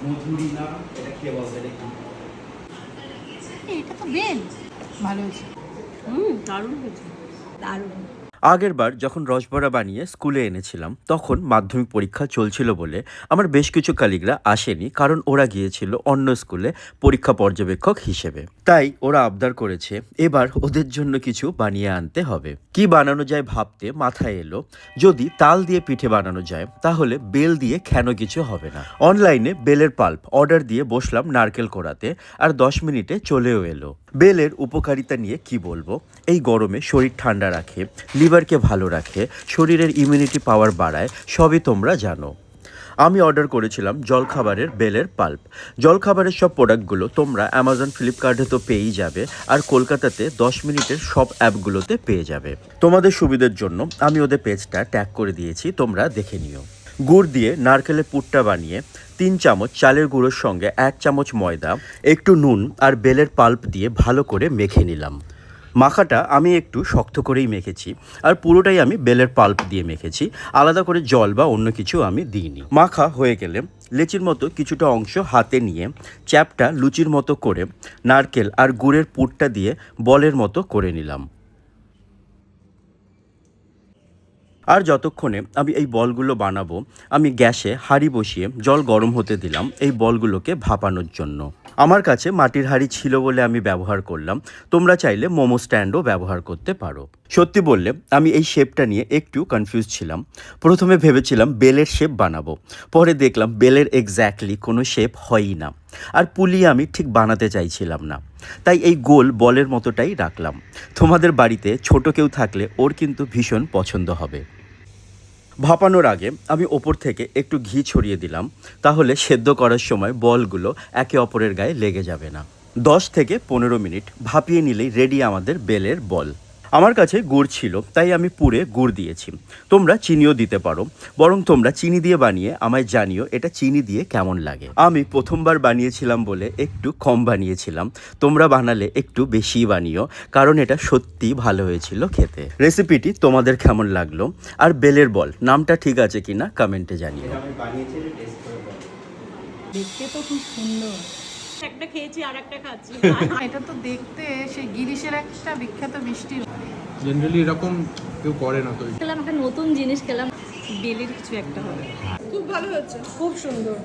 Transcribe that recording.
মধুরি না, এটা কে বলছে এটা কি? এটা তো বেল। ভালো হয়েছে। দারুণ হয়েছে, দারুণ। আগের বার যখন রসবড়া বানিয়ে স্কুলে এনেছিলাম তখন মাধ্যমিক পরীক্ষা চলছিল বলে আমার বেশ কিছু কালিগরা আসেনি, কারণ ওরা গিয়েছিল অন্য স্কুলে পরীক্ষা পর্যবেক্ষক হিসেবে। তাই ওরা আবদার করেছে এবার ওদের জন্য কিছু বানিয়ে আনতে হবে। কি বানানো যায় ভাবতে মাথায় এলো, যদি তাল দিয়ে পিঠে বানানো যায় তাহলে বেল দিয়ে কেন কিছু হবে না। অনলাইনে বেলের পাল্প অর্ডার দিয়ে বসলাম নারকেল কোড়াতে, আর 10 মিনিটে চলেও এলো। বেলের উপকারিতা নিয়ে কি বলবো, এই গরমে শরীর ঠান্ডা রাখে, লিভারকে ভালো রাখে, শরীরের ইমিউনিটি পাওয়ার বাড়ায়, সবই তোমরা জানো। আমি অর্ডার করেছিলাম জলখাবারের বেলের পাল্প। জলখাবারের সব প্রোডাক্টগুলো তোমরা অ্যামাজন ফ্লিপকার্টে তো পেয়েই যাবে, আর কলকাতাতে 10 মিনিটের সব অ্যাপগুলোতে পেয়ে যাবে। তোমাদের সুবিধার জন্য আমি ওদের পেজটা ট্যাগ করে দিয়েছি, তোমরা দেখে নিও। গুড় দিয়ে নারকেলের পুরটা বানিয়ে 3 চামচ চালের গুঁড়োর সঙ্গে 1 চামচ ময়দা, একটু নুন আর বেলের পাল্প দিয়ে ভালো করে মেখে নিলাম। মাখাটা আমি একটু শক্ত করেই মেখেছি, আর পুরোটাই আমি বেলের পাল্প দিয়ে মেখেছি, আলাদা করে জল বা অন্য কিছু আমি দিইনি। মাখা হয়ে গেলে লেচির মতো কিছুটা অংশ হাতে নিয়ে চ্যাপটা লুচির মতো করে নারকেল আর গুড়ের পুরটা দিয়ে বলের মতো করে নিলাম। আর যতক্ষণে আমি এই বলগুলো বানাবো, আমি গ্যাসে হাঁড়ি বসিয়ে জল গরম হতে দিলাম এই বলগুলোকে ভাপানোর জন্য। আমার কাছে মাটির হাঁড়ি ছিল বলে আমি ব্যবহার করলাম, তোমরা চাইলে মোমো স্ট্যান্ডও ব্যবহার করতে পারো। সত্যি বললে আমি এই শেপটা নিয়ে একটু কনফিউজ ছিলাম। প্রথমে ভেবেছিলাম বেলের শেপ বানাবো, পরে দেখলাম বেলের এক্স্যাক্টলি কোনো শেপ হয়ই না, আর পুলি আমি ঠিক বানাতে চাইছিলাম না, তাই এই গোল বলের মতোটাই রাখলাম। তোমাদের বাড়িতে ছোট কেউ থাকলে ওর কিন্তু ভীষণ পছন্দ হবে। ভাপানোর আগে আমি ওপর থেকে একটু ঘি ছড়িয়ে দিলাম, তাহলে সেদ্ধ করার সময় বলগুলো একে অপরের গায়ে লেগে যাবে না। 10 থেকে 15 মিনিট ভাপিয়ে নিলেই রেডি আমাদের বেলের বল। আমার কাছে গুড় ছিল তাই আমি পুরে গুড় দিয়েছি, তোমরা চিনিও দিতে পারো, বরং তোমরা চিনি দিয়ে বানিয়ে আমায় জানিও এটা চিনি দিয়ে কেমন লাগে। আমি প্রথমবার বানিয়েছিলাম বলে একটু কম বানিয়েছিলাম, তোমরা বানালে একটু বেশি বানিও, কারণ এটা সত্যিই ভালো হয়েছিল খেতে। রেসিপিটি তোমাদের কেমন লাগলো, আর বেলের বল নামটা ঠিক আছে কিনা কমেন্টে জানিও। এটা আমি বানিয়েছি, এটা টেস্ট করে বলো। দেখতে তো খুব সুন্দর। একটা খেয়েছি আর একটা খাচ্ছি। এটা তো দেখতে সেই গিরিশের একটা বিখ্যাত মিষ্টি। জেনারেলি এরকম কেউ করে না তৈরি। খেলাম একটা নতুন জিনিস, খেলাম বেলের কিছু একটা হবে। খুব ভালো হচ্ছে, খুব সুন্দর।